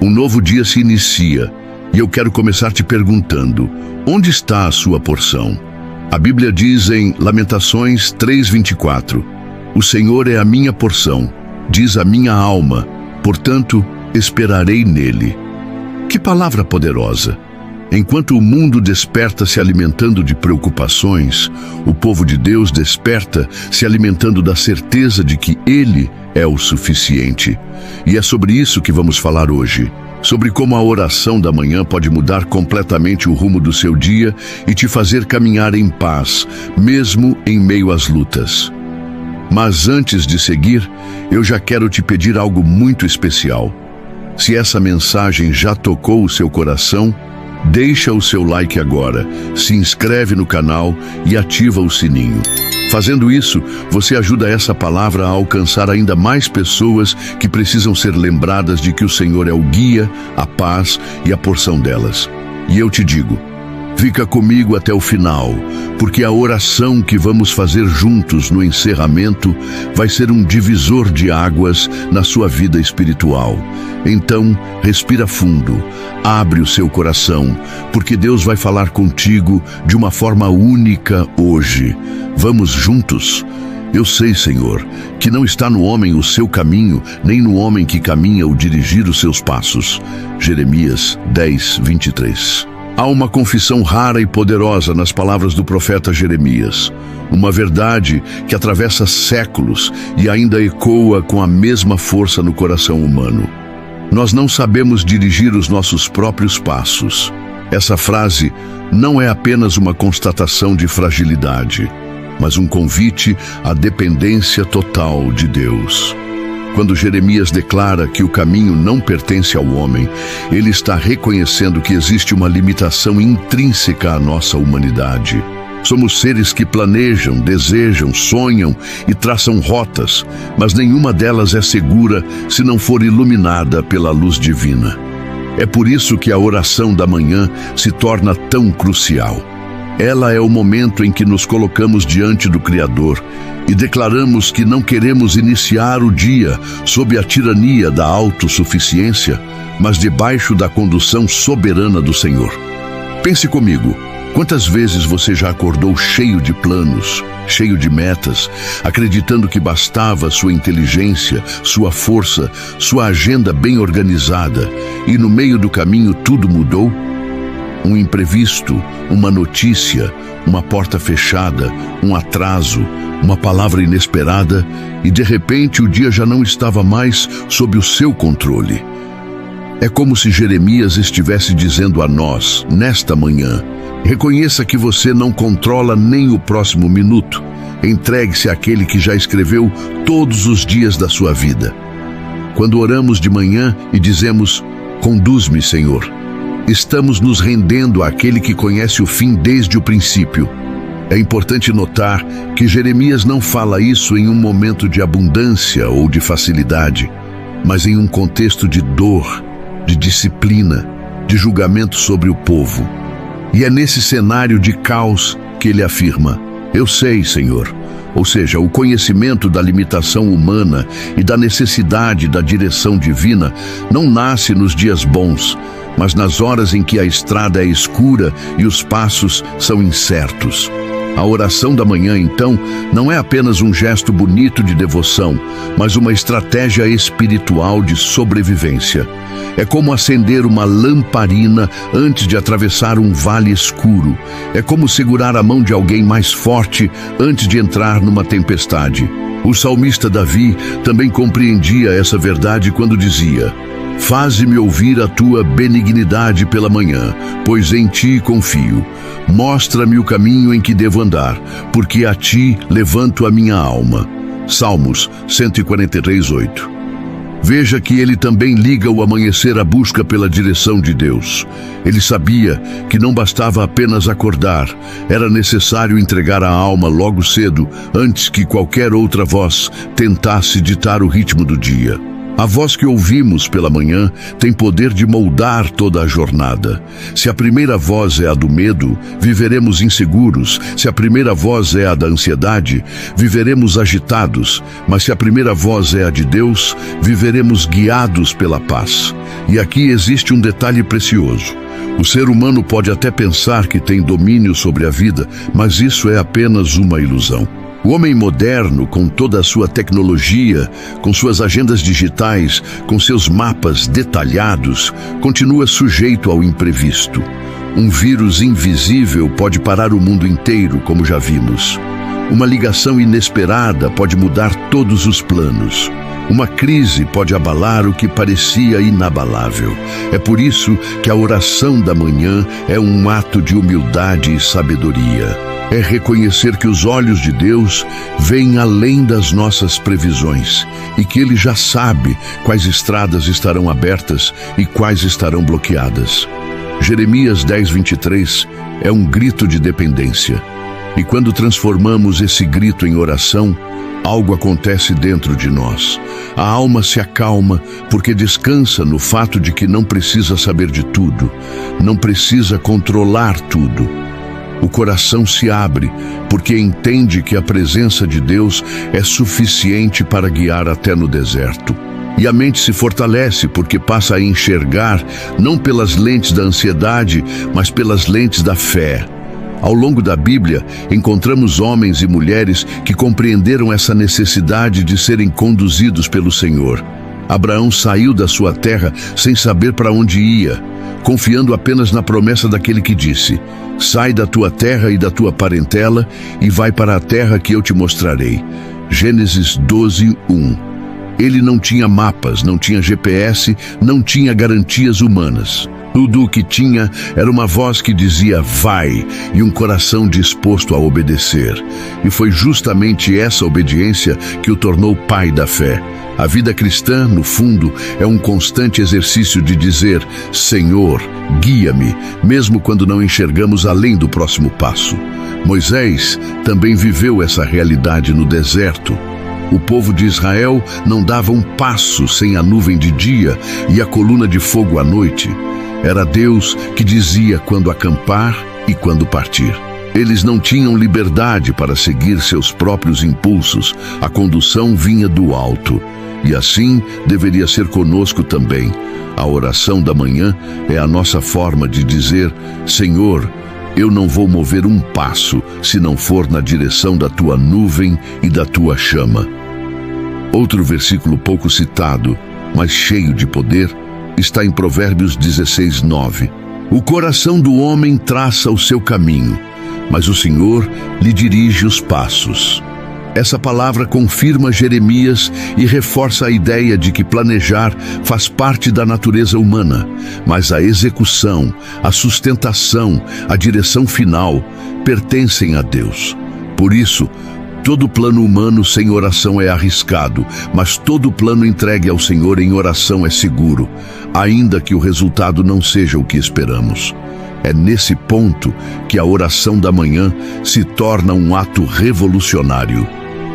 Um novo dia se inicia e eu quero começar te perguntando: onde está a sua porção? A Bíblia diz em Lamentações 3:24: o Senhor é a minha porção, diz a minha alma, portanto esperarei nele. Que palavra poderosa! Enquanto o mundo desperta se alimentando de preocupações, o povo de Deus desperta se alimentando da certeza de que Ele é o suficiente. E é sobre isso que vamos falar hoje. Sobre como a oração da manhã pode mudar completamente o rumo do seu dia e te fazer caminhar em paz, mesmo em meio às lutas. Mas antes de seguir, eu já quero te pedir algo muito especial. Se essa mensagem já tocou o seu coração, deixa o seu like agora, se inscreve no canal e ativa o sininho. Fazendo isso, você ajuda essa palavra a alcançar ainda mais pessoas que precisam ser lembradas de que o Senhor é o guia, a paz e a porção delas. E eu te digo, fica comigo até o final, porque a oração que vamos fazer juntos no encerramento vai ser um divisor de águas na sua vida espiritual. Então, respira fundo, abre o seu coração, porque Deus vai falar contigo de uma forma única hoje. Vamos juntos? Eu sei, Senhor, que não está no homem o seu caminho, nem no homem que caminha o dirigir os seus passos. Jeremias 10:23. Há uma confissão rara e poderosa nas palavras do profeta Jeremias. Uma verdade que atravessa séculos e ainda ecoa com a mesma força no coração humano. Nós não sabemos dirigir os nossos próprios passos. Essa frase não é apenas uma constatação de fragilidade, mas um convite à dependência total de Deus. Quando Jeremias declara que o caminho não pertence ao homem, ele está reconhecendo que existe uma limitação intrínseca à nossa humanidade. Somos seres que planejam, desejam, sonham e traçam rotas, mas nenhuma delas é segura se não for iluminada pela luz divina. É por isso que a oração da manhã se torna tão crucial. Ela é o momento em que nos colocamos diante do Criador e declaramos que não queremos iniciar o dia sob a tirania da autossuficiência, mas debaixo da condução soberana do Senhor. Pense comigo, quantas vezes você já acordou cheio de planos, cheio de metas, acreditando que bastava sua inteligência, sua força, sua agenda bem organizada, e no meio do caminho tudo mudou? Um imprevisto, uma notícia, uma porta fechada, um atraso, uma palavra inesperada, e de repente o dia já não estava mais sob o seu controle. É como se Jeremias estivesse dizendo a nós, nesta manhã: reconheça que você não controla nem o próximo minuto. Entregue-se àquele que já escreveu todos os dias da sua vida. Quando oramos de manhã e dizemos: conduz-me, Senhor, estamos nos rendendo àquele que conhece o fim desde o princípio. É importante notar que Jeremias não fala isso em um momento de abundância ou de facilidade, mas em um contexto de dor, de disciplina, de julgamento sobre o povo. E é nesse cenário de caos que ele afirma: eu sei, Senhor. Ou seja, o conhecimento da limitação humana e da necessidade da direção divina não nasce nos dias bons, mas nas horas em que a estrada é escura e os passos são incertos. A oração da manhã, então, não é apenas um gesto bonito de devoção, mas uma estratégia espiritual de sobrevivência. É como acender uma lamparina antes de atravessar um vale escuro. É como segurar a mão de alguém mais forte antes de entrar numa tempestade. O salmista Davi também compreendia essa verdade quando dizia: faze-me ouvir a tua benignidade pela manhã, pois em ti confio. Mostra-me o caminho em que devo andar, porque a ti levanto a minha alma. Salmos 143:8. Veja que ele também liga o amanhecer à busca pela direção de Deus. Ele sabia que não bastava apenas acordar, era necessário entregar a alma logo cedo, antes que qualquer outra voz tentasse ditar o ritmo do dia. A voz que ouvimos pela manhã tem poder de moldar toda a jornada. Se a primeira voz é a do medo, viveremos inseguros. Se a primeira voz é a da ansiedade, viveremos agitados. Mas se a primeira voz é a de Deus, viveremos guiados pela paz. E aqui existe um detalhe precioso. O ser humano pode até pensar que tem domínio sobre a vida, mas isso é apenas uma ilusão. O homem moderno, com toda a sua tecnologia, com suas agendas digitais, com seus mapas detalhados, continua sujeito ao imprevisto. Um vírus invisível pode parar o mundo inteiro, como já vimos. Uma ligação inesperada pode mudar todos os planos. Uma crise pode abalar o que parecia inabalável. É por isso que a oração da manhã é um ato de humildade e sabedoria. É reconhecer que os olhos de Deus veem além das nossas previsões e que Ele já sabe quais estradas estarão abertas e quais estarão bloqueadas. Jeremias 10:23 é um grito de dependência. E quando transformamos esse grito em oração, algo acontece dentro de nós. A alma se acalma porque descansa no fato de que não precisa saber de tudo, não precisa controlar tudo. O coração se abre porque entende que a presença de Deus é suficiente para guiar até no deserto. E a mente se fortalece porque passa a enxergar não pelas lentes da ansiedade, mas pelas lentes da fé. Ao longo da Bíblia, encontramos homens e mulheres que compreenderam essa necessidade de serem conduzidos pelo Senhor. Abraão saiu da sua terra sem saber para onde ia, confiando apenas na promessa daquele que disse: sai da tua terra e da tua parentela e vai para a terra que eu te mostrarei. Gênesis 12:1. Ele não tinha mapas, não tinha GPS, não tinha garantias humanas. Tudo o que tinha era uma voz que dizia vai e um coração disposto a obedecer. E foi justamente essa obediência que o tornou pai da fé. A vida cristã, no fundo, é um constante exercício de dizer: Senhor, guia-me, mesmo quando não enxergamos além do próximo passo. Moisés também viveu essa realidade no deserto. O povo de Israel não dava um passo sem a nuvem de dia e a coluna de fogo à noite. Era Deus que dizia quando acampar e quando partir. Eles não tinham liberdade para seguir seus próprios impulsos. A condução vinha do alto. E assim deveria ser conosco também. A oração da manhã é a nossa forma de dizer: Senhor, eu não vou mover um passo se não for na direção da tua nuvem e da tua chama. Outro versículo pouco citado, mas cheio de poder, está em Provérbios 16:9. O coração do homem traça o seu caminho, mas o Senhor lhe dirige os passos. Essa palavra confirma Jeremias e reforça a ideia de que planejar faz parte da natureza humana, mas a execução, a sustentação, a direção final pertencem a Deus. Por isso, todo plano humano sem oração é arriscado, mas todo plano entregue ao Senhor em oração é seguro, ainda que o resultado não seja o que esperamos. É nesse ponto que a oração da manhã se torna um ato revolucionário.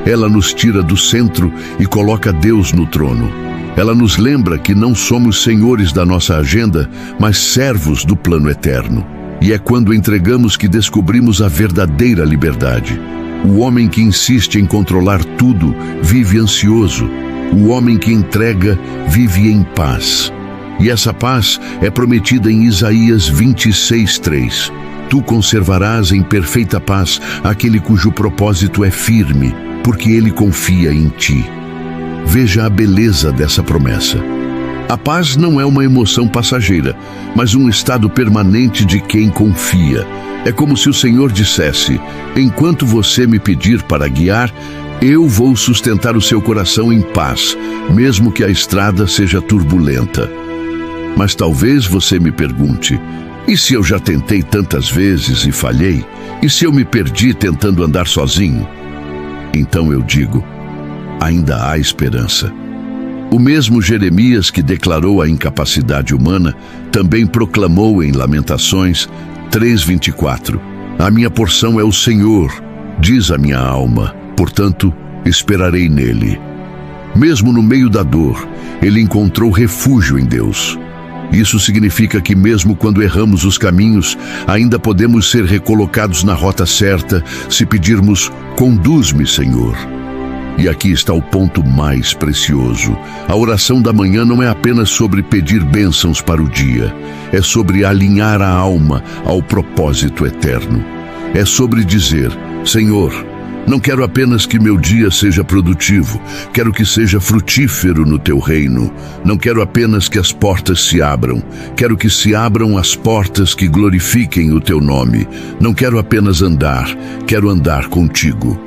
Ela nos tira do centro e coloca Deus no trono. Ela nos lembra que não somos senhores da nossa agenda, mas servos do plano eterno. E é quando entregamos que descobrimos a verdadeira liberdade. O homem que insiste em controlar tudo vive ansioso. O homem que entrega vive em paz. E essa paz é prometida em Isaías 26:3. Tu conservarás em perfeita paz aquele cujo propósito é firme, porque ele confia em ti. Veja a beleza dessa promessa. A paz não é uma emoção passageira, mas um estado permanente de quem confia. É como se o Senhor dissesse: enquanto você me pedir para guiar, eu vou sustentar o seu coração em paz, mesmo que a estrada seja turbulenta. Mas talvez você me pergunte: e se eu já tentei tantas vezes e falhei? E se eu me perdi tentando andar sozinho? Então eu digo: ainda há esperança. O mesmo Jeremias que declarou a incapacidade humana também proclamou em Lamentações 3:24: a minha porção é o Senhor, diz a minha alma, portanto esperarei nele. Mesmo no meio da dor, ele encontrou refúgio em Deus. Isso significa que mesmo quando erramos os caminhos, ainda podemos ser recolocados na rota certa se pedirmos: conduz-me, Senhor. E aqui está o ponto mais precioso. A oração da manhã não é apenas sobre pedir bênçãos para o dia. É sobre alinhar a alma ao propósito eterno. É sobre dizer: Senhor, não quero apenas que meu dia seja produtivo, quero que seja frutífero no teu reino. Não quero apenas que as portas se abram, quero que se abram as portas que glorifiquem o teu nome. Não quero apenas andar, quero andar contigo.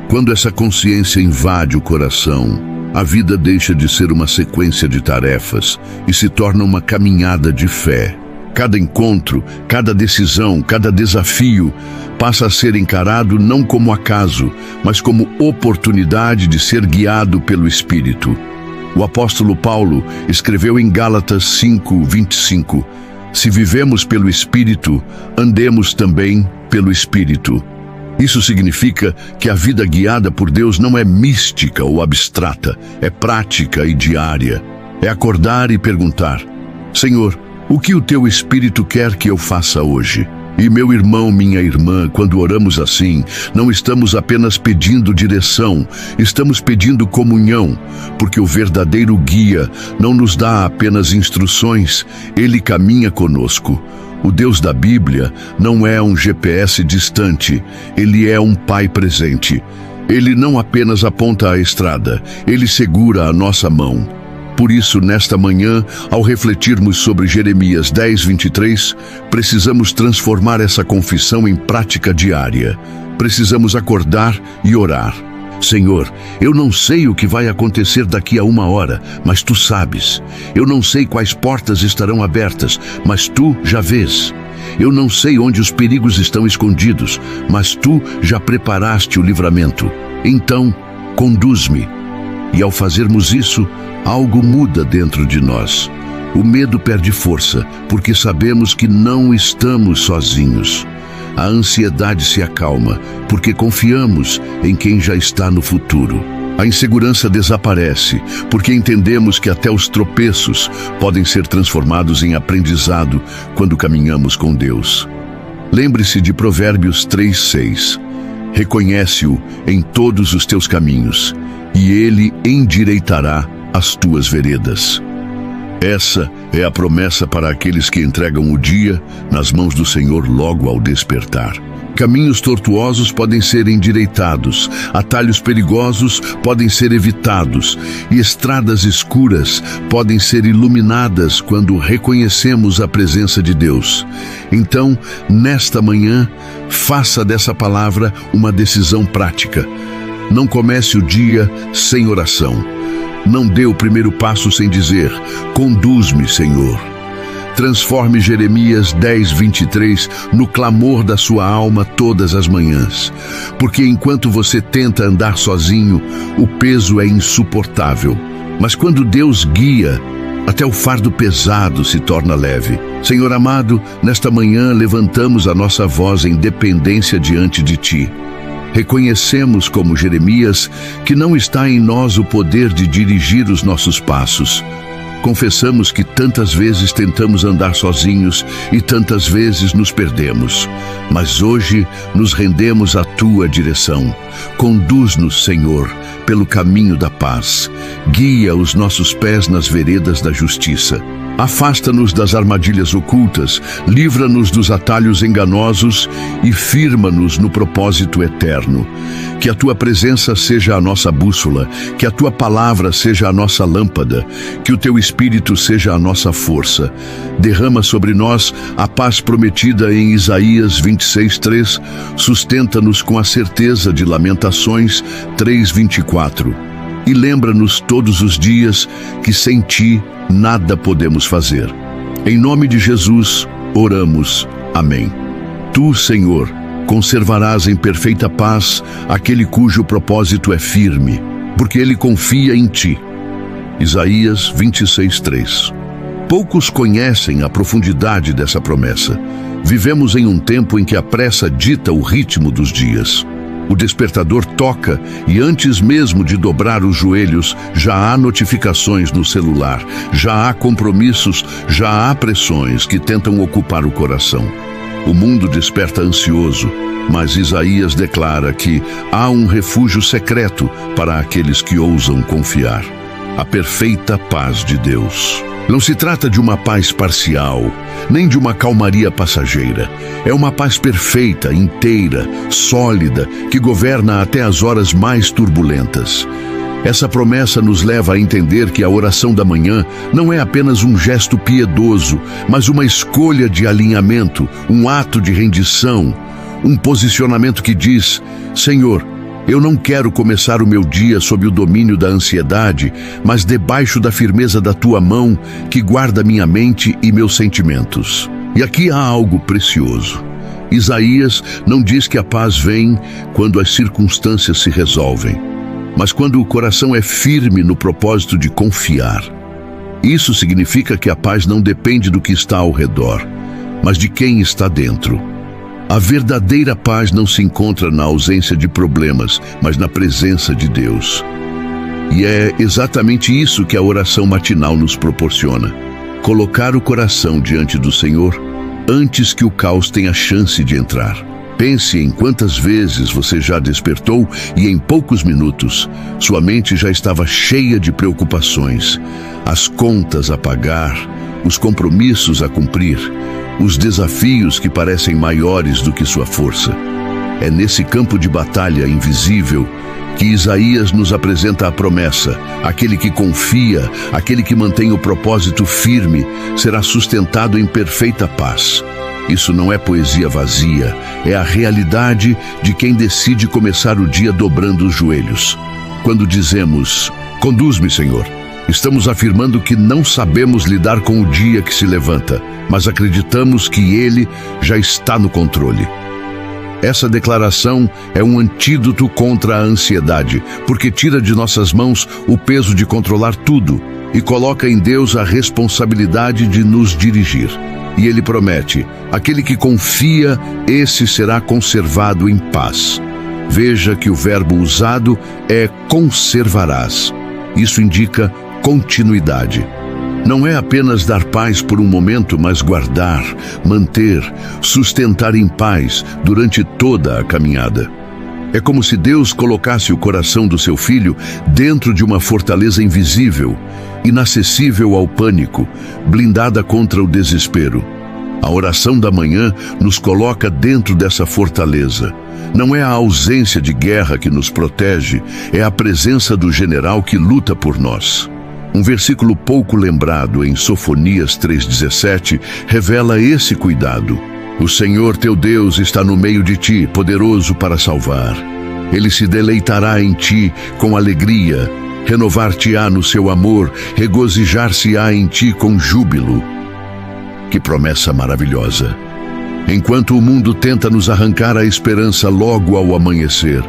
Quando essa consciência invade o coração, a vida deixa de ser uma sequência de tarefas e se torna uma caminhada de fé. Cada encontro, cada decisão, cada desafio passa a ser encarado não como acaso, mas como oportunidade de ser guiado pelo Espírito. O apóstolo Paulo escreveu em Gálatas 5:25: se vivemos pelo Espírito, andemos também pelo Espírito. Isso significa que a vida guiada por Deus não é mística ou abstrata, é prática e diária. É acordar e perguntar: Senhor, o que o teu Espírito quer que eu faça hoje? E meu irmão, minha irmã, quando oramos assim, não estamos apenas pedindo direção, estamos pedindo comunhão, porque o verdadeiro guia não nos dá apenas instruções, ele caminha conosco. O Deus da Bíblia não é um GPS distante, ele é um Pai presente. Ele não apenas aponta a estrada, ele segura a nossa mão. Por isso, nesta manhã, ao refletirmos sobre Jeremias 10:23, precisamos transformar essa confissão em prática diária. Precisamos acordar e orar. Senhor, eu não sei o que vai acontecer daqui a 1 hora, mas Tu sabes. Eu não sei quais portas estarão abertas, mas Tu já vês. Eu não sei onde os perigos estão escondidos, mas Tu já preparaste o livramento. Então, conduz-me. E ao fazermos isso, algo muda dentro de nós. O medo perde força, porque sabemos que não estamos sozinhos. A ansiedade se acalma, porque confiamos em quem já está no futuro. A insegurança desaparece, porque entendemos que até os tropeços podem ser transformados em aprendizado quando caminhamos com Deus. Lembre-se de Provérbios 3:6. Reconhece-o em todos os teus caminhos, e ele endireitará as tuas veredas. Essa é a promessa para aqueles que entregam o dia nas mãos do Senhor logo ao despertar. Caminhos tortuosos podem ser endireitados, atalhos perigosos podem ser evitados, e estradas escuras podem ser iluminadas quando reconhecemos a presença de Deus. Então, nesta manhã, faça dessa palavra uma decisão prática. Não comece o dia sem oração. Não dê o primeiro passo sem dizer: conduz-me, Senhor. Transforme Jeremias 10:23 no clamor da sua alma todas as manhãs. Porque enquanto você tenta andar sozinho, o peso é insuportável. Mas quando Deus guia, até o fardo pesado se torna leve. Senhor amado, nesta manhã levantamos a nossa voz em dependência diante de Ti. Reconhecemos, como Jeremias, que não está em nós o poder de dirigir os nossos passos. Confessamos que tantas vezes tentamos andar sozinhos e tantas vezes nos perdemos. Mas hoje nos rendemos à Tua direção. Conduz-nos, Senhor, pelo caminho da paz. Guia os nossos pés nas veredas da justiça. Afasta-nos das armadilhas ocultas, livra-nos dos atalhos enganosos e firma-nos no propósito eterno. Que a Tua presença seja a nossa bússola, que a Tua palavra seja a nossa lâmpada, que o Teu Espírito seja a nossa força. Derrama sobre nós a paz prometida em Isaías 26:3, sustenta-nos com a certeza de Lamentações 3:24. E lembra-nos todos os dias que sem Ti nada podemos fazer. Em nome de Jesus, oramos. Amém. Tu, Senhor, conservarás em perfeita paz aquele cujo propósito é firme, porque ele confia em Ti. Isaías 26:3. Poucos conhecem a profundidade dessa promessa. Vivemos em um tempo em que a pressa dita o ritmo dos dias. O despertador toca e antes mesmo de dobrar os joelhos, já há notificações no celular, já há compromissos, já há pressões que tentam ocupar o coração. O mundo desperta ansioso, mas Isaías declara que há um refúgio secreto para aqueles que ousam confiar: a perfeita paz de Deus. Não se trata de uma paz parcial, nem de uma calmaria passageira. É uma paz perfeita, inteira, sólida, que governa até as horas mais turbulentas. Essa promessa nos leva a entender que a oração da manhã não é apenas um gesto piedoso, mas uma escolha de alinhamento, um ato de rendição, um posicionamento que diz: Senhor, eu não quero começar o meu dia sob o domínio da ansiedade, mas debaixo da firmeza da Tua mão, que guarda minha mente e meus sentimentos. E aqui há algo precioso. Isaías não diz que a paz vem quando as circunstâncias se resolvem, mas quando o coração é firme no propósito de confiar. Isso significa que a paz não depende do que está ao redor, mas de quem está dentro. A verdadeira paz não se encontra na ausência de problemas, mas na presença de Deus. E é exatamente isso que a oração matinal nos proporciona: colocar o coração diante do Senhor antes que o caos tenha chance de entrar. Pense em quantas vezes você já despertou e em poucos minutos sua mente já estava cheia de preocupações, as contas a pagar, os compromissos a cumprir, os desafios que parecem maiores do que sua força. É nesse campo de batalha invisível que Isaías nos apresenta a promessa: aquele que confia, aquele que mantém o propósito firme, será sustentado em perfeita paz. Isso não é poesia vazia, é a realidade de quem decide começar o dia dobrando os joelhos. Quando dizemos: conduz-me, Senhor, estamos afirmando que não sabemos lidar com o dia que se levanta, mas acreditamos que Ele já está no controle. Essa declaração é um antídoto contra a ansiedade, porque tira de nossas mãos o peso de controlar tudo e coloca em Deus a responsabilidade de nos dirigir. E Ele promete: aquele que confia, esse será conservado em paz. Veja que o verbo usado é conservarás. Isso indica continuidade. Não é apenas dar paz por um momento, mas guardar, manter, sustentar em paz durante toda a caminhada. É como se Deus colocasse o coração do seu filho dentro de uma fortaleza invisível, inacessível ao pânico, blindada contra o desespero. A oração da manhã nos coloca dentro dessa fortaleza. Não é a ausência de guerra que nos protege, é a presença do general que luta por nós. Um versículo pouco lembrado em Sofonias 3,17 revela esse cuidado. O Senhor teu Deus está no meio de ti, poderoso para salvar. Ele se deleitará em ti com alegria, renovar-te-á no seu amor, regozijar-se-á em ti com júbilo. Que promessa maravilhosa! Enquanto o mundo tenta nos arrancar a esperança logo ao amanhecer,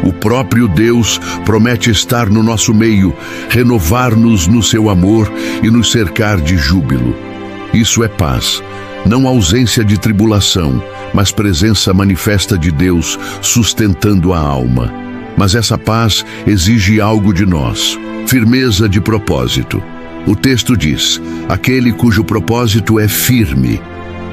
o próprio Deus promete estar no nosso meio, renovar-nos no seu amor e nos cercar de júbilo. Isso é paz, não ausência de tribulação, mas presença manifesta de Deus sustentando a alma. Mas essa paz exige algo de nós: firmeza de propósito. O texto diz: aquele cujo propósito é firme.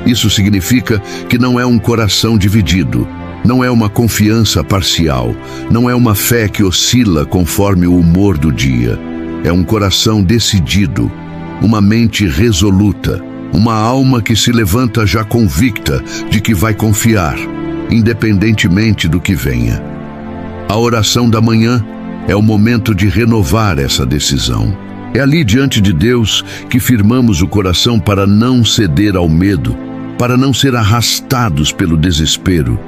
Isso significa que não é um coração dividido, não é uma confiança parcial, não é uma fé que oscila conforme o humor do dia. É um coração decidido, uma mente resoluta, uma alma que se levanta já convicta de que vai confiar, independentemente do que venha. A oração da manhã é o momento de renovar essa decisão. É ali diante de Deus que firmamos o coração para não ceder ao medo, para não ser arrastados pelo desespero.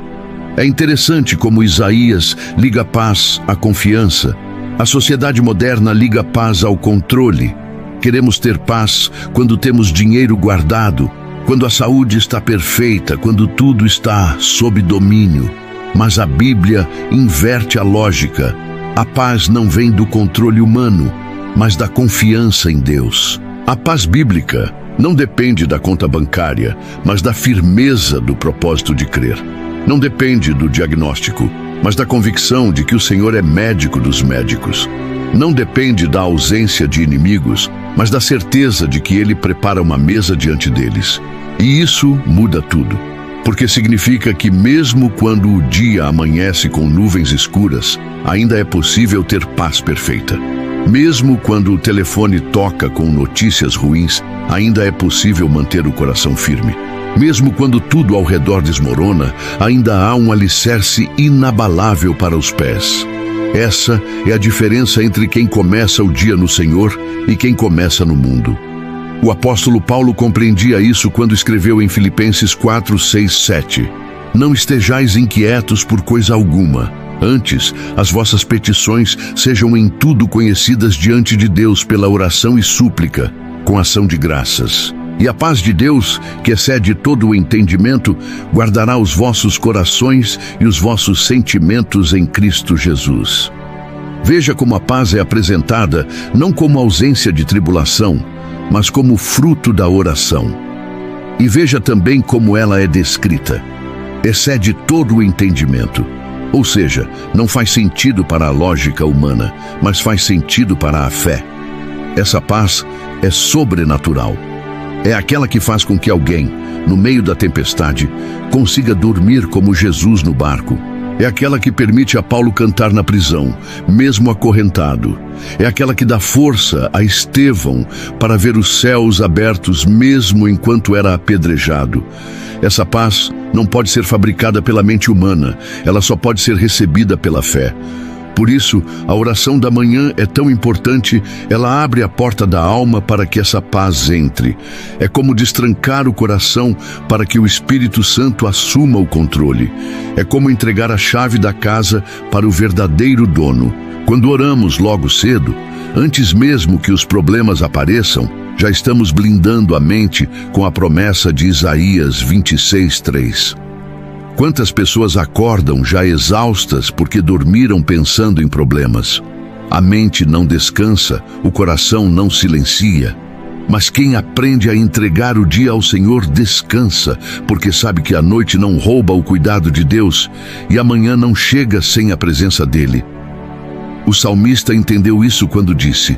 É interessante como Isaías liga paz à confiança. A sociedade moderna liga paz ao controle. Queremos ter paz quando temos dinheiro guardado, quando a saúde está perfeita, quando tudo está sob domínio. Mas a Bíblia inverte a lógica. A paz não vem do controle humano, mas da confiança em Deus. A paz bíblica não depende da conta bancária, mas da firmeza do propósito de crer. Não depende do diagnóstico, mas da convicção de que o Senhor é médico dos médicos. Não depende da ausência de inimigos, mas da certeza de que Ele prepara uma mesa diante deles. E isso muda tudo, porque significa que mesmo quando o dia amanhece com nuvens escuras, ainda é possível ter paz perfeita. Mesmo quando o telefone toca com notícias ruins, ainda é possível manter o coração firme. Mesmo quando tudo ao redor desmorona, ainda há um alicerce inabalável para os pés. Essa é a diferença entre quem começa o dia no Senhor e quem começa no mundo. O apóstolo Paulo compreendia isso quando escreveu em Filipenses 4, 6, 7. Não estejais inquietos por coisa alguma. Antes, as vossas petições sejam em tudo conhecidas diante de Deus pela oração e súplica, com ação de graças. E a paz de Deus, que excede todo o entendimento, guardará os vossos corações e os vossos sentimentos em Cristo Jesus. Veja como a paz é apresentada não como ausência de tribulação, mas como fruto da oração. E veja também como ela é descrita. Excede todo o entendimento. Ou seja, não faz sentido para a lógica humana, mas faz sentido para a fé. Essa paz é sobrenatural. É aquela que faz com que alguém, no meio da tempestade, consiga dormir como Jesus no barco. É aquela que permite a Paulo cantar na prisão, mesmo acorrentado. É aquela que dá força a Estevão para ver os céus abertos mesmo enquanto era apedrejado. Essa paz não pode ser fabricada pela mente humana, ela só pode ser recebida pela fé. Por isso, a oração da manhã é tão importante, ela abre a porta da alma para que essa paz entre. É como destrancar o coração para que o Espírito Santo assuma o controle. É como entregar a chave da casa para o verdadeiro dono. Quando oramos logo cedo, antes mesmo que os problemas apareçam, já estamos blindando a mente com a promessa de Isaías 26:3. Quantas pessoas acordam já exaustas porque dormiram pensando em problemas? A mente não descansa, o coração não silencia. Mas quem aprende a entregar o dia ao Senhor descansa, porque sabe que a noite não rouba o cuidado de Deus e amanhã não chega sem a presença dele. O salmista entendeu isso quando disse: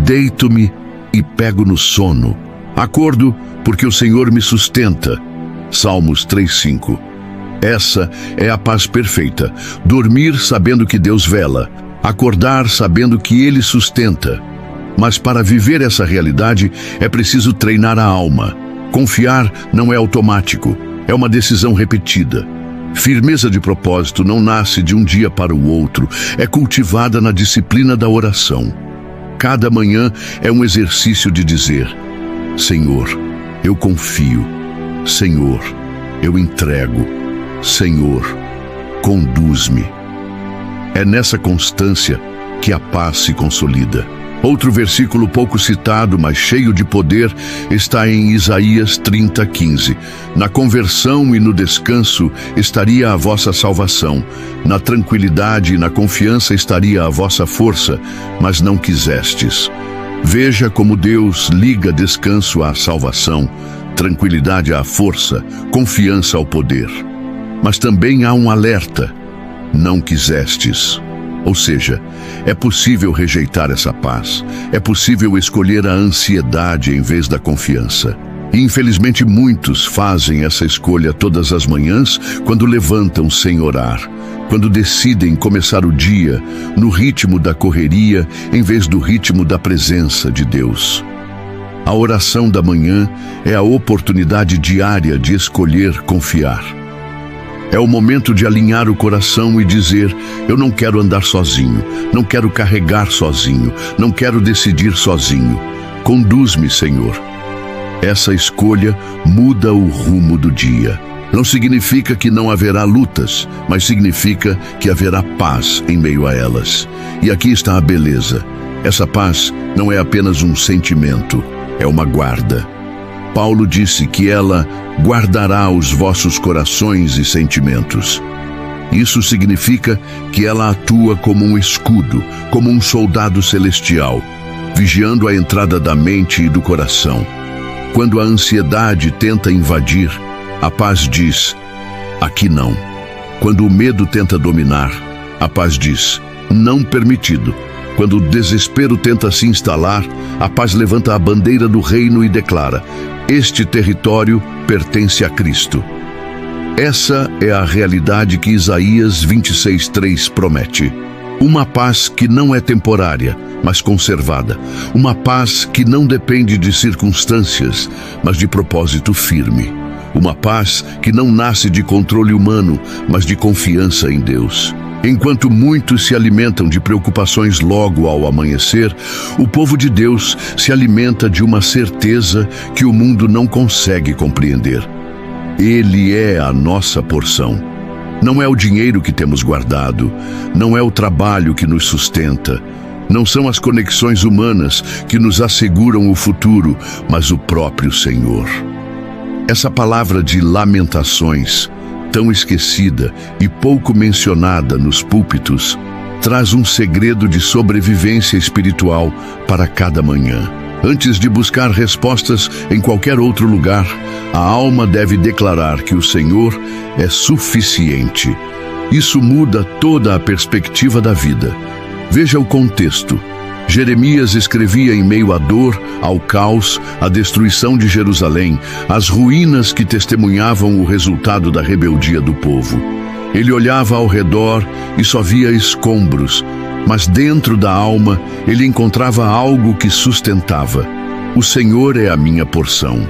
deito-me e pego no sono. Acordo porque o Senhor me sustenta. Salmos 3:5. Essa é a paz perfeita. Dormir sabendo que Deus vela. Acordar sabendo que Ele sustenta. Mas para viver essa realidade é preciso treinar a alma. Confiar não é automático, é uma decisão repetida. Firmeza de propósito não nasce de um dia para o outro, é cultivada na disciplina da oração. Cada manhã é um exercício de dizer: Senhor, eu confio. Senhor, eu entrego. Senhor, conduz-me. É nessa constância que a paz se consolida. Outro versículo pouco citado, mas cheio de poder, está em Isaías 30:15. Na conversão e no descanso estaria a vossa salvação. Na tranquilidade e na confiança estaria a vossa força, mas não quisestes. Veja como Deus liga descanso à salvação, tranquilidade à força, confiança ao poder. Mas também há um alerta: não quisestes. Ou seja, é possível rejeitar essa paz, é possível escolher a ansiedade em vez da confiança. E infelizmente muitos fazem essa escolha todas as manhãs quando levantam sem orar, quando decidem começar o dia no ritmo da correria em vez do ritmo da presença de Deus. A oração da manhã é a oportunidade diária de escolher confiar. É o momento de alinhar o coração e dizer: eu não quero andar sozinho, não quero carregar sozinho, não quero decidir sozinho. Conduz-me, Senhor. Essa escolha muda o rumo do dia. Não significa que não haverá lutas, mas significa que haverá paz em meio a elas. E aqui está a beleza. Essa paz não é apenas um sentimento, é uma guarda. Paulo disse que ela guardará os vossos corações e sentimentos. Isso significa que ela atua como um escudo, como um soldado celestial, vigiando a entrada da mente e do coração. Quando a ansiedade tenta invadir, a paz diz: aqui não. Quando o medo tenta dominar, a paz diz: não permitido. Quando o desespero tenta se instalar, a paz levanta a bandeira do reino e declara: este território pertence a Cristo. Essa é a realidade que Isaías 26:3 promete. Uma paz que não é temporária, mas conservada. Uma paz que não depende de circunstâncias, mas de propósito firme. Uma paz que não nasce de controle humano, mas de confiança em Deus. Enquanto muitos se alimentam de preocupações logo ao amanhecer, o povo de Deus se alimenta de uma certeza que o mundo não consegue compreender. Ele é a nossa porção. Não é o dinheiro que temos guardado, não é o trabalho que nos sustenta, não são as conexões humanas que nos asseguram o futuro, mas o próprio Senhor. Essa palavra de lamentações, tão esquecida e pouco mencionada nos púlpitos, traz um segredo de sobrevivência espiritual para cada manhã. Antes de buscar respostas em qualquer outro lugar, a alma deve declarar que o Senhor é suficiente. Isso muda toda a perspectiva da vida. Veja o contexto. Jeremias escrevia em meio à dor, ao caos, à destruição de Jerusalém, às ruínas que testemunhavam o resultado da rebeldia do povo. Ele olhava ao redor e só via escombros, mas dentro da alma ele encontrava algo que sustentava. O Senhor é a minha porção.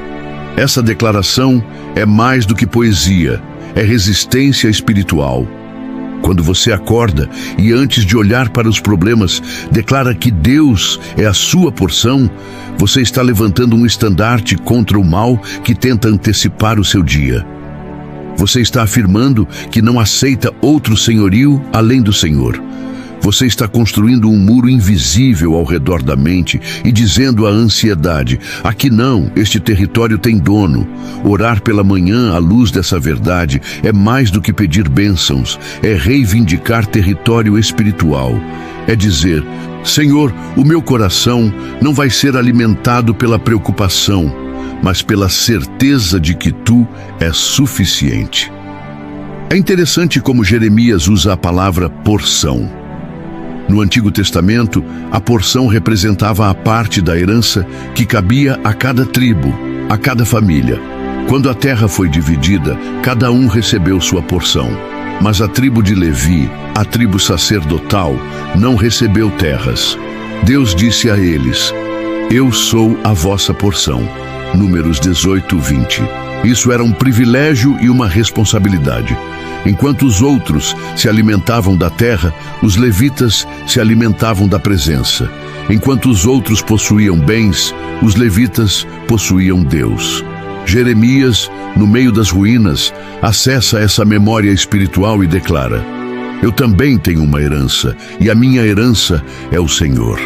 Essa declaração é mais do que poesia, é resistência espiritual. Quando você acorda e antes de olhar para os problemas, declara que Deus é a sua porção, você está levantando um estandarte contra o mal que tenta antecipar o seu dia. Você está afirmando que não aceita outro senhorio além do Senhor. Você está construindo um muro invisível ao redor da mente e dizendo à ansiedade: aqui não, este território tem dono. Orar pela manhã à luz dessa verdade é mais do que pedir bênçãos, é reivindicar território espiritual. É dizer: Senhor, o meu coração não vai ser alimentado pela preocupação, mas pela certeza de que Tu és suficiente. É interessante como Jeremias usa a palavra porção. No Antigo Testamento, a porção representava a parte da herança que cabia a cada tribo, a cada família. Quando a terra foi dividida, cada um recebeu sua porção. Mas a tribo de Levi, a tribo sacerdotal, não recebeu terras. Deus disse a eles: eu sou a vossa porção. Números 18:20. Isso era um privilégio e uma responsabilidade. Enquanto os outros se alimentavam da terra, os levitas se alimentavam da presença. Enquanto os outros possuíam bens, os levitas possuíam Deus. Jeremias, no meio das ruínas, acessa essa memória espiritual e declara: eu também tenho uma herança, e a minha herança é o Senhor.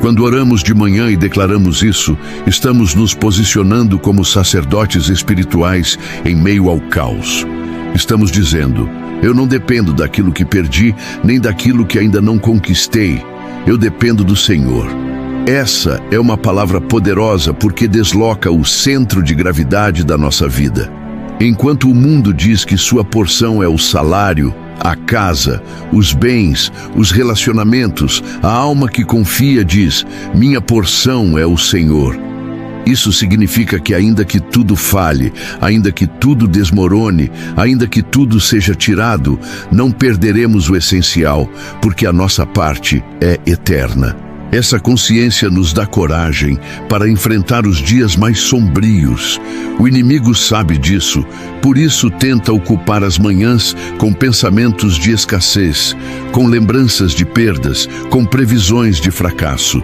Quando oramos de manhã e declaramos isso, estamos nos posicionando como sacerdotes espirituais em meio ao caos. Estamos dizendo: eu não dependo daquilo que perdi, nem daquilo que ainda não conquistei. Eu dependo do Senhor. Essa é uma palavra poderosa porque desloca o centro de gravidade da nossa vida. Enquanto o mundo diz que sua porção é o salário, a casa, os bens, os relacionamentos, a alma que confia diz: minha porção é o Senhor. Isso significa que ainda que tudo falhe, ainda que tudo desmorone, ainda que tudo seja tirado, não perderemos o essencial, porque a nossa parte é eterna. Essa consciência nos dá coragem para enfrentar os dias mais sombrios. O inimigo sabe disso, por isso tenta ocupar as manhãs com pensamentos de escassez, com lembranças de perdas, com previsões de fracasso.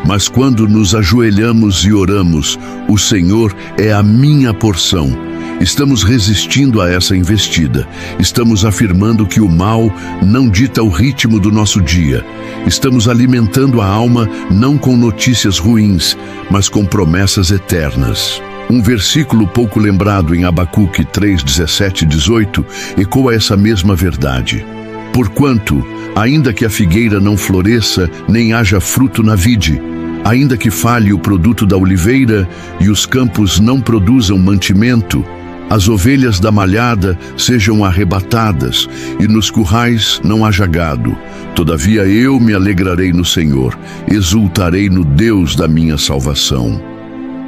Mas quando nos ajoelhamos e oramos, o Senhor é a minha porção, estamos resistindo a essa investida. Estamos afirmando que o mal não dita o ritmo do nosso dia. Estamos alimentando a alma não com notícias ruins, mas com promessas eternas. Um versículo pouco lembrado em Abacuque 3:17 e 18 ecoa essa mesma verdade. Porquanto, ainda que a figueira não floresça, nem haja fruto na vide, ainda que falhe o produto da oliveira e os campos não produzam mantimento, as ovelhas da malhada sejam arrebatadas, e nos currais não haja gado. Todavia eu me alegrarei no Senhor, exultarei no Deus da minha salvação.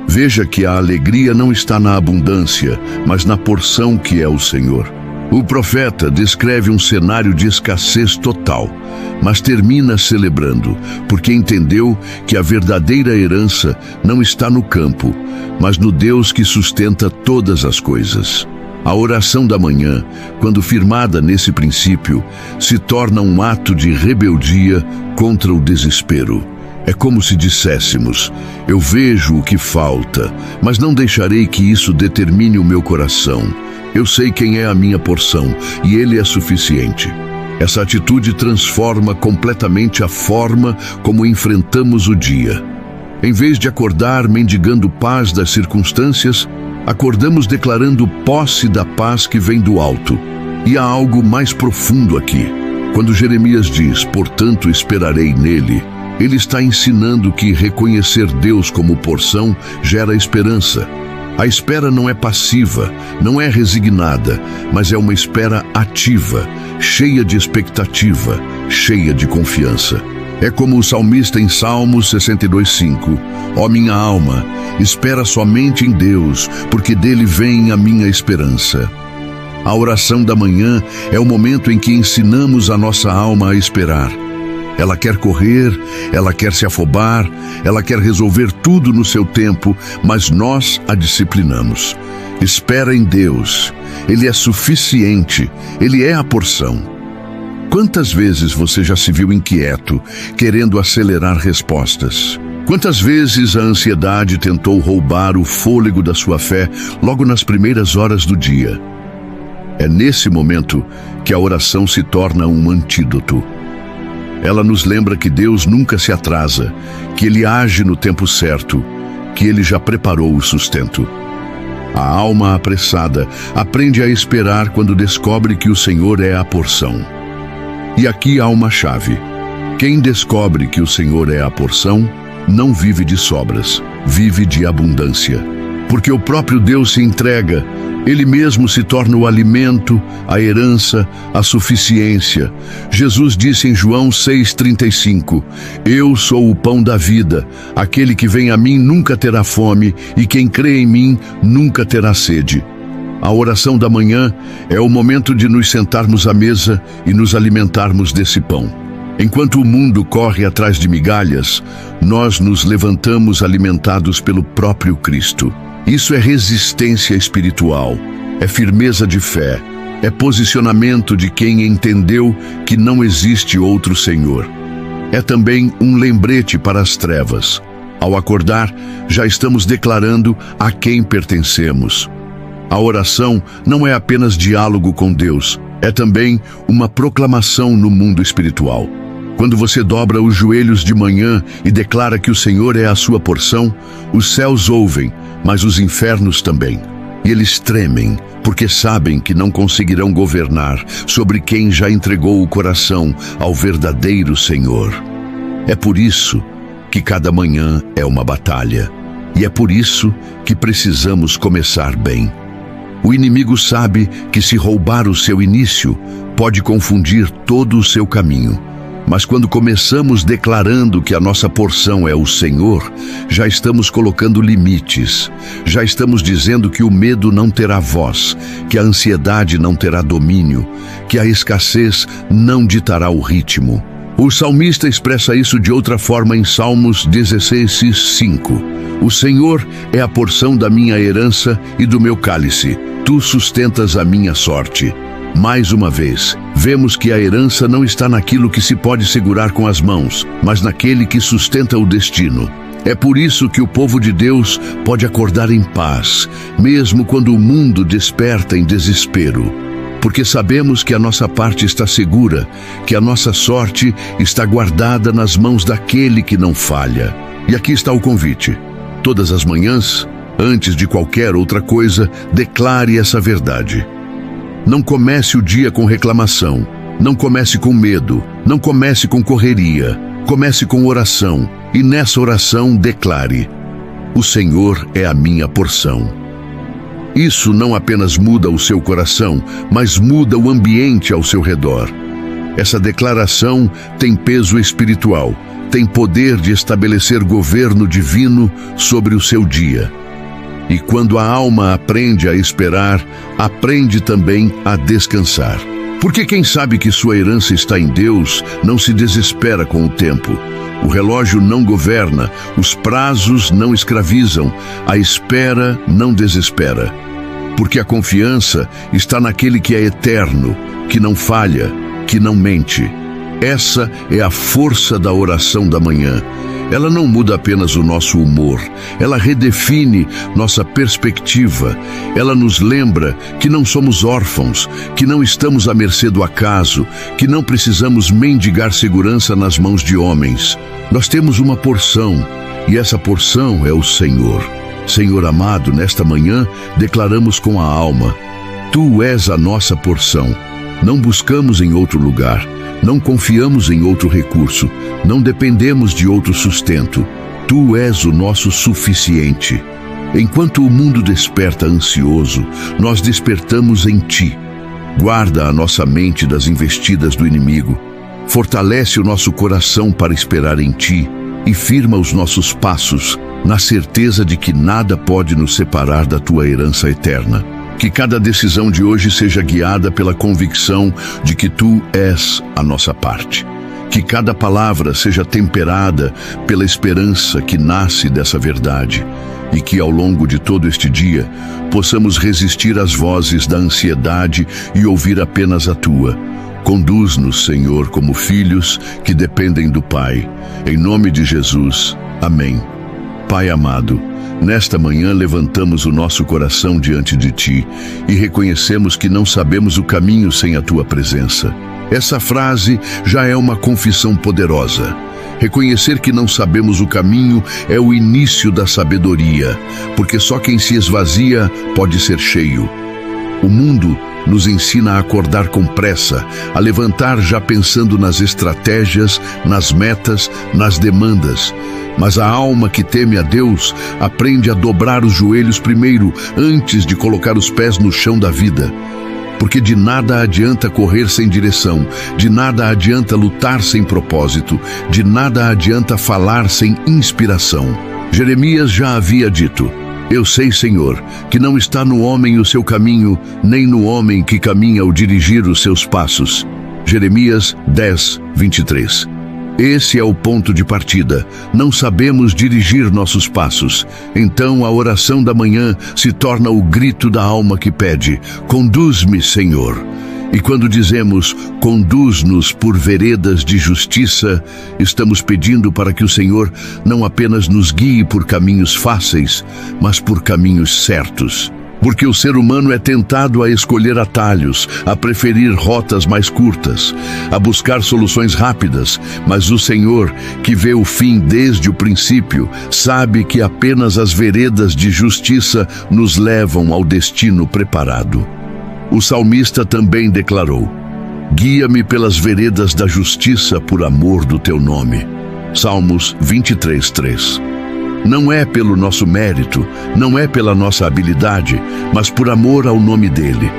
Veja que a alegria não está na abundância, mas na porção que é o Senhor. O profeta descreve um cenário de escassez total, mas termina celebrando, porque entendeu que a verdadeira herança não está no campo, mas no Deus que sustenta todas as coisas. A oração da manhã, quando firmada nesse princípio, se torna um ato de rebeldia contra o desespero. É como se disséssemos: eu vejo o que falta, mas não deixarei que isso determine o meu coração. Eu sei quem é a minha porção, e Ele é suficiente. Essa atitude transforma completamente a forma como enfrentamos o dia. Em vez de acordar mendigando paz das circunstâncias, acordamos declarando posse da paz que vem do alto. E há algo mais profundo aqui. Quando Jeremias diz: portanto esperarei nele, ele está ensinando que reconhecer Deus como porção gera esperança. A espera não é passiva, não é resignada, mas é uma espera ativa, cheia de expectativa, cheia de confiança. É como o salmista em Salmos 62:5. Ó minha alma, espera somente em Deus, porque dele vem a minha esperança. A oração da manhã é o momento em que ensinamos a nossa alma a esperar. Ela quer correr, ela quer se afobar, ela quer resolver tudo no seu tempo, mas nós a disciplinamos. Espera em Deus. Ele é suficiente. Ele é a porção. Quantas vezes você já se viu inquieto, querendo acelerar respostas? Quantas vezes a ansiedade tentou roubar o fôlego da sua fé logo nas primeiras horas do dia? É nesse momento que a oração se torna um antídoto. Ela nos lembra que Deus nunca se atrasa, que Ele age no tempo certo, que Ele já preparou o sustento. A alma apressada aprende a esperar quando descobre que o Senhor é a porção. E aqui há uma chave. Quem descobre que o Senhor é a porção, não vive de sobras, vive de abundância. Porque o próprio Deus se entrega, Ele mesmo se torna o alimento, a herança, a suficiência. Jesus disse em João 6,35: eu sou o pão da vida, aquele que vem a mim nunca terá fome, e quem crê em mim nunca terá sede. A oração da manhã é o momento de nos sentarmos à mesa e nos alimentarmos desse pão. Enquanto o mundo corre atrás de migalhas, nós nos levantamos alimentados pelo próprio Cristo. Isso é resistência espiritual, é firmeza de fé, é posicionamento de quem entendeu que não existe outro Senhor. É também um lembrete para as trevas. Ao acordar, já estamos declarando a quem pertencemos. A oração não é apenas diálogo com Deus, é também uma proclamação no mundo espiritual. Quando você dobra os joelhos de manhã e declara que o Senhor é a sua porção, os céus ouvem, mas os infernos também. E eles tremem, porque sabem que não conseguirão governar sobre quem já entregou o coração ao verdadeiro Senhor. É por isso que cada manhã é uma batalha. E é por isso que precisamos começar bem. O inimigo sabe que se roubar o seu início, pode confundir todo o seu caminho. Mas quando começamos declarando que a nossa porção é o Senhor, já estamos colocando limites. Já estamos dizendo que o medo não terá voz, que a ansiedade não terá domínio, que a escassez não ditará o ritmo. O salmista expressa isso de outra forma em Salmos 16:5. O Senhor é a porção da minha herança e do meu cálice. Tu sustentas a minha sorte. Mais uma vez, vemos que a herança não está naquilo que se pode segurar com as mãos, mas naquele que sustenta o destino. É por isso que o povo de Deus pode acordar em paz, mesmo quando o mundo desperta em desespero. Porque sabemos que a nossa parte está segura, que a nossa sorte está guardada nas mãos daquele que não falha. E aqui está o convite. Todas as manhãs, antes de qualquer outra coisa, declare essa verdade. Não comece o dia com reclamação, não comece com medo, não comece com correria, comece com oração, e nessa oração declare: o Senhor é a minha porção. Isso não apenas muda o seu coração, mas muda o ambiente ao seu redor. Essa declaração tem peso espiritual, tem poder de estabelecer governo divino sobre o seu dia. E quando a alma aprende a esperar, aprende também a descansar. Porque quem sabe que sua herança está em Deus, não se desespera com o tempo. O relógio não governa, os prazos não escravizam, a espera não desespera. Porque a confiança está naquele que é eterno, que não falha, que não mente. Essa é a força da oração da manhã. Ela não muda apenas o nosso humor, ela redefine nossa perspectiva. Ela nos lembra que não somos órfãos, que não estamos à mercê do acaso, que não precisamos mendigar segurança nas mãos de homens. Nós temos uma porção, e essa porção é o Senhor. Senhor amado, nesta manhã declaramos com a alma: Tu és a nossa porção. Não buscamos em outro lugar. Não confiamos em outro recurso, não dependemos de outro sustento. Tu és o nosso suficiente. Enquanto o mundo desperta ansioso, nós despertamos em Ti. Guarda a nossa mente das investidas do inimigo. Fortalece o nosso coração para esperar em Ti e firma os nossos passos na certeza de que nada pode nos separar da Tua herança eterna. Que cada decisão de hoje seja guiada pela convicção de que Tu és a nossa parte. Que cada palavra seja temperada pela esperança que nasce dessa verdade. E que ao longo de todo este dia possamos resistir às vozes da ansiedade e ouvir apenas a Tua. Conduz-nos, Senhor, como filhos que dependem do Pai. Em nome de Jesus. Amém. Pai amado, nesta manhã levantamos o nosso coração diante de Ti e reconhecemos que não sabemos o caminho sem a Tua presença. Essa frase já é uma confissão poderosa. Reconhecer que não sabemos o caminho é o início da sabedoria, porque só quem se esvazia pode ser cheio. O mundo nos ensina a acordar com pressa, a levantar já pensando nas estratégias, nas metas, nas demandas. Mas a alma que teme a Deus aprende a dobrar os joelhos primeiro, antes de colocar os pés no chão da vida. Porque de nada adianta correr sem direção, de nada adianta lutar sem propósito, de nada adianta falar sem inspiração. Jeremias já havia dito: Eu sei, Senhor, que não está no homem o seu caminho, nem no homem que caminha ao dirigir os seus passos. Jeremias 10, 23. Esse é o ponto de partida. Não sabemos dirigir nossos passos. Então a oração da manhã se torna o grito da alma que pede: conduz-me, Senhor. E quando dizemos, conduz-nos por veredas de justiça, estamos pedindo para que o Senhor não apenas nos guie por caminhos fáceis, mas por caminhos certos. Porque o ser humano é tentado a escolher atalhos, a preferir rotas mais curtas, a buscar soluções rápidas, mas o Senhor, que vê o fim desde o princípio, sabe que apenas as veredas de justiça nos levam ao destino preparado. O salmista também declarou: guia-me pelas veredas da justiça por amor do teu nome. Salmos 23, 3. Não é pelo nosso mérito, não é pela nossa habilidade, mas por amor ao nome dele.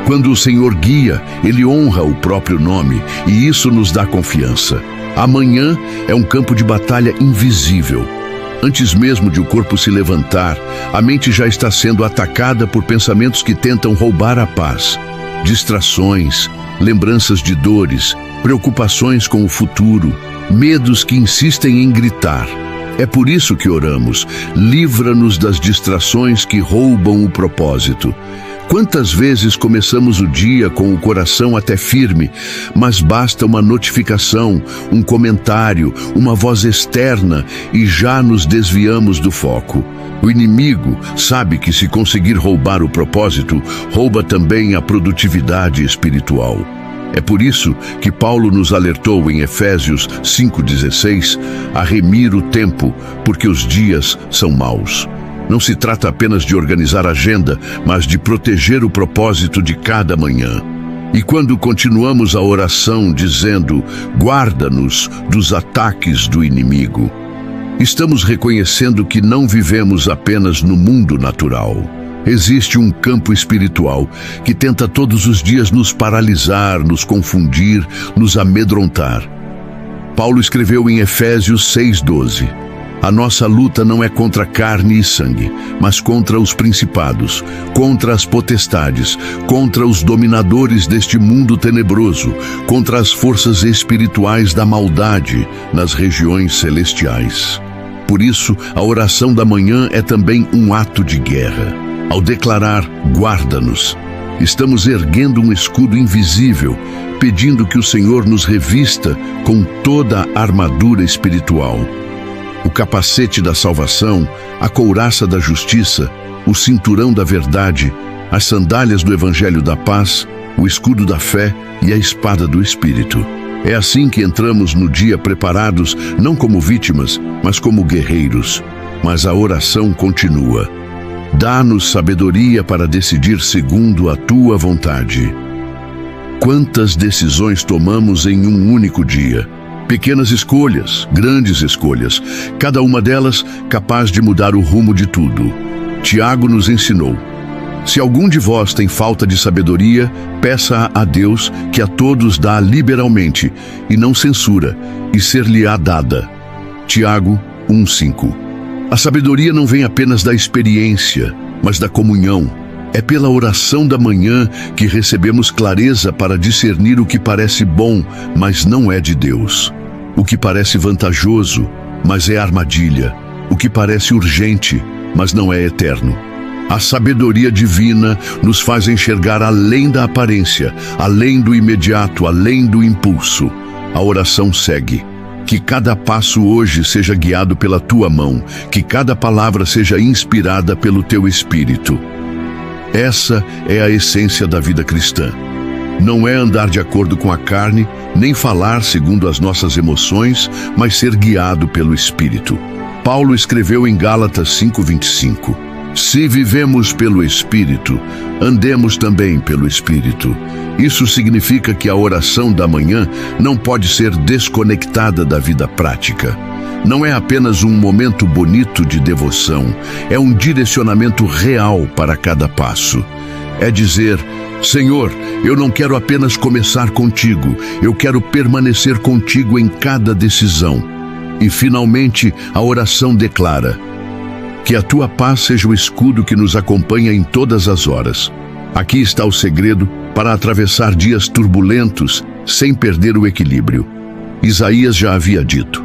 Quando o Senhor guia, ele honra o próprio nome, e isso nos dá confiança. Amanhã é um campo de batalha invisível. Antes mesmo de o corpo se levantar, a mente já está sendo atacada por pensamentos que tentam roubar a paz. Distrações, lembranças de dores, preocupações com o futuro, medos que insistem em gritar. É por isso que oramos: livra-nos das distrações que roubam o propósito. Quantas vezes começamos o dia com o coração até firme, mas basta uma notificação, um comentário, uma voz externa e já nos desviamos do foco. O inimigo sabe que se conseguir roubar o propósito, rouba também a produtividade espiritual. É por isso que Paulo nos alertou em Efésios 5,16 a remir o tempo, porque os dias são maus. Não se trata apenas de organizar a agenda, mas de proteger o propósito de cada manhã. E quando continuamos a oração dizendo: guarda-nos dos ataques do inimigo, estamos reconhecendo que não vivemos apenas no mundo natural. Existe um campo espiritual que tenta todos os dias nos paralisar, nos confundir, nos amedrontar. Paulo escreveu em Efésios 6:12: a nossa luta não é contra carne e sangue, mas contra os principados, contra as potestades, contra os dominadores deste mundo tenebroso, contra as forças espirituais da maldade nas regiões celestiais. Por isso, a oração da manhã é também um ato de guerra. Ao declarar, guarda-nos, estamos erguendo um escudo invisível, pedindo que o Senhor nos revista com toda a armadura espiritual. O capacete da salvação, a couraça da justiça, o cinturão da verdade, as sandálias do Evangelho da paz, o escudo da fé e a espada do Espírito. É assim que entramos no dia preparados, não como vítimas, mas como guerreiros. Mas a oração continua. Dá-nos sabedoria para decidir segundo a tua vontade. Quantas decisões tomamos em um único dia? Pequenas escolhas, grandes escolhas, cada uma delas capaz de mudar o rumo de tudo. Tiago nos ensinou: se algum de vós tem falta de sabedoria, peça a Deus, que a todos dá liberalmente, e não censura, e ser-lhe-á dada. Tiago 1:5. A sabedoria não vem apenas da experiência, mas da comunhão. É pela oração da manhã que recebemos clareza para discernir o que parece bom, mas não é de Deus. O que parece vantajoso, mas é armadilha. O que parece urgente, mas não é eterno. A sabedoria divina nos faz enxergar além da aparência, além do imediato, além do impulso. A oração segue. Que cada passo hoje seja guiado pela tua mão, que cada palavra seja inspirada pelo teu Espírito. Essa é a essência da vida cristã. Não é andar de acordo com a carne, nem falar segundo as nossas emoções, mas ser guiado pelo Espírito. Paulo escreveu em Gálatas 5:25: se vivemos pelo Espírito, andemos também pelo Espírito. Isso significa que a oração da manhã não pode ser desconectada da vida prática. Não é apenas um momento bonito de devoção, é um direcionamento real para cada passo. É dizer: Senhor, eu não quero apenas começar contigo, eu quero permanecer contigo em cada decisão. E finalmente a oração declara: que a tua paz seja o escudo que nos acompanha em todas as horas. Aqui está o segredo para atravessar dias turbulentos sem perder o equilíbrio. Isaías já havia dito: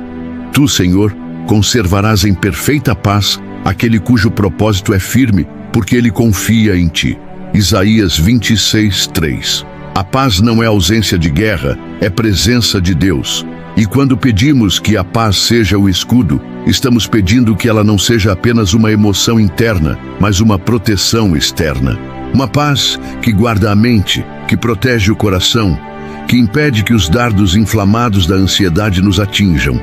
tu, Senhor, conservarás em perfeita paz aquele cujo propósito é firme, porque ele confia em ti. Isaías 26:3. A paz não é ausência de guerra, é presença de Deus. E quando pedimos que a paz seja o escudo, estamos pedindo que ela não seja apenas uma emoção interna, mas uma proteção externa. Uma paz que guarda a mente, que protege o coração, que impede que os dardos inflamados da ansiedade nos atinjam.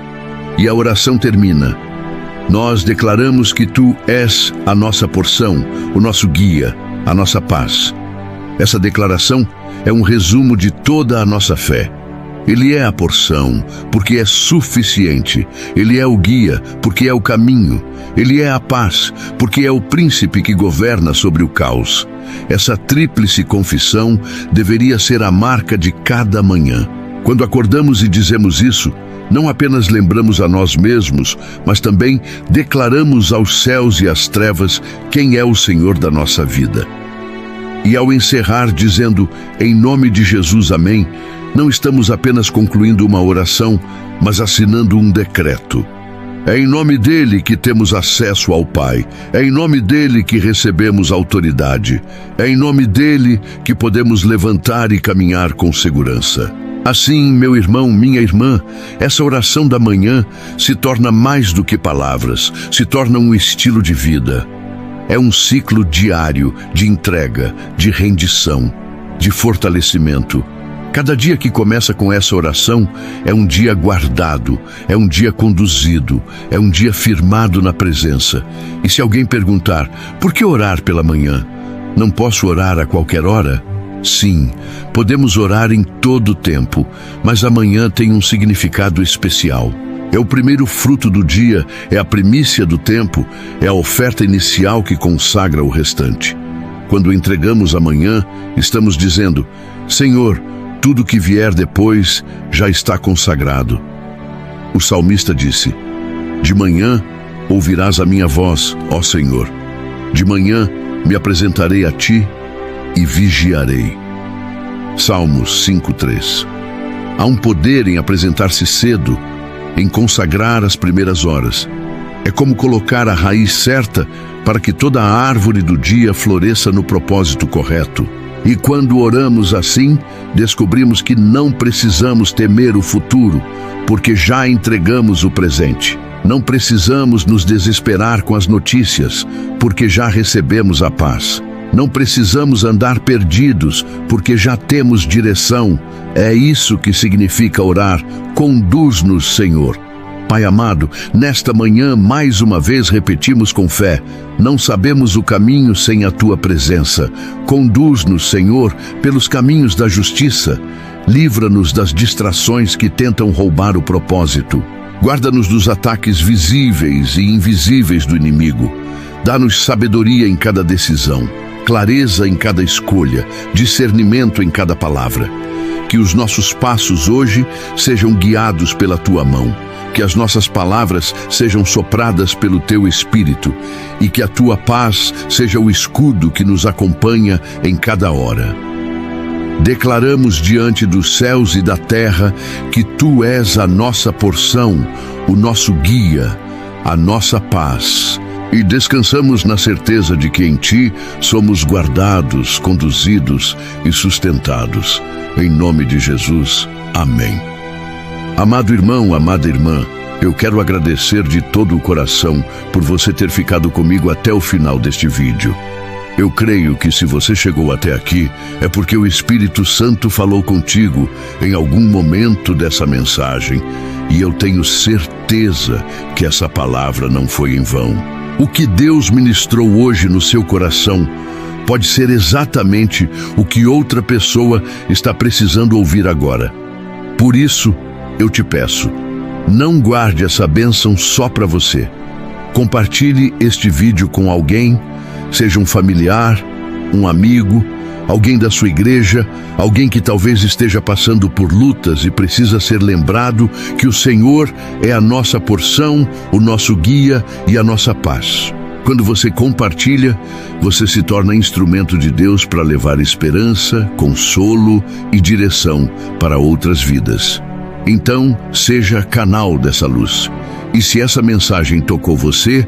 E a oração termina: nós declaramos que tu és a nossa porção, o nosso guia, a nossa paz. Essa declaração é um resumo de toda a nossa fé. Ele é a porção, porque é suficiente. Ele é o guia, porque é o caminho. Ele é a paz, porque é o príncipe que governa sobre o caos. Essa tríplice confissão deveria ser a marca de cada manhã. Quando acordamos e dizemos isso, não apenas lembramos a nós mesmos, mas também declaramos aos céus e às trevas quem é o Senhor da nossa vida. E ao encerrar dizendo: em nome de Jesus, amém, não estamos apenas concluindo uma oração, mas assinando um decreto. É em nome dele que temos acesso ao Pai. É em nome dele que recebemos autoridade. É em nome dele que podemos levantar e caminhar com segurança. Assim, meu irmão, minha irmã, essa oração da manhã se torna mais do que palavras, se torna um estilo de vida. É um ciclo diário de entrega, de rendição, de fortalecimento. Cada dia que começa com essa oração é um dia guardado, é um dia conduzido, é um dia firmado na presença. E se alguém perguntar: por que orar pela manhã? Não posso orar a qualquer hora? Sim, podemos orar em todo o tempo, mas a manhã tem um significado especial. É o primeiro fruto do dia, é a primícia do tempo, é a oferta inicial que consagra o restante. Quando entregamos amanhã, estamos dizendo: Senhor, tudo que vier depois já está consagrado. O salmista disse: de manhã ouvirás a minha voz, ó Senhor. De manhã me apresentarei a ti e vigiarei. Salmos 5:3. Há um poder em apresentar-se cedo, em consagrar as primeiras horas. É como colocar a raiz certa para que toda a árvore do dia floresça no propósito correto. E quando oramos assim, descobrimos que não precisamos temer o futuro, porque já entregamos o presente. Não precisamos nos desesperar com as notícias, porque já recebemos a paz. Não precisamos andar perdidos, porque já temos direção. É isso que significa orar: conduz-nos, Senhor. Pai amado, nesta manhã mais uma vez repetimos com fé: não sabemos o caminho sem a Tua presença. Conduz-nos, Senhor, pelos caminhos da justiça. Livra-nos das distrações que tentam roubar o propósito. Guarda-nos dos ataques visíveis e invisíveis do inimigo. Dá-nos sabedoria em cada decisão, clareza em cada escolha, discernimento em cada palavra. Que os nossos passos hoje sejam guiados pela Tua mão. Que as nossas palavras sejam sopradas pelo Teu Espírito e que a Tua paz seja o escudo que nos acompanha em cada hora. Declaramos diante dos céus e da terra que Tu és a nossa porção, o nosso guia, a nossa paz. E descansamos na certeza de que em Ti somos guardados, conduzidos e sustentados. Em nome de Jesus. Amém. Amado irmão, amada irmã, eu quero agradecer de todo o coração por você ter ficado comigo até o final deste vídeo. Eu creio que se você chegou até aqui, é porque o Espírito Santo falou contigo em algum momento dessa mensagem, e eu tenho certeza que essa palavra não foi em vão. O que Deus ministrou hoje no seu coração pode ser exatamente o que outra pessoa está precisando ouvir agora. Por isso, eu te peço, não guarde essa bênção só para você. Compartilhe este vídeo com alguém, seja um familiar, um amigo, alguém da sua igreja, alguém que talvez esteja passando por lutas e precisa ser lembrado que o Senhor é a nossa porção, o nosso guia e a nossa paz. Quando você compartilha, você se torna instrumento de Deus para levar esperança, consolo e direção para outras vidas. Então, seja canal dessa luz. E se essa mensagem tocou você,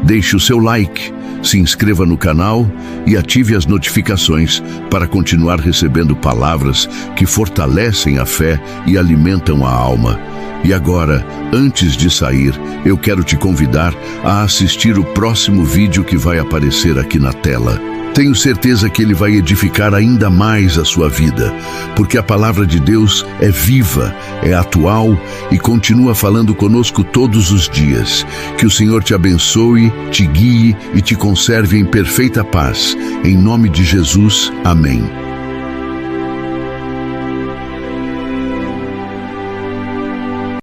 deixe o seu like, se inscreva no canal e ative as notificações para continuar recebendo palavras que fortalecem a fé e alimentam a alma. E agora, antes de sair, eu quero te convidar a assistir o próximo vídeo que vai aparecer aqui na tela. Tenho certeza que ele vai edificar ainda mais a sua vida, porque a palavra de Deus é viva, é atual e continua falando conosco todos os dias. Que o Senhor te abençoe, te guie e te conserve em perfeita paz. Em nome de Jesus, amém.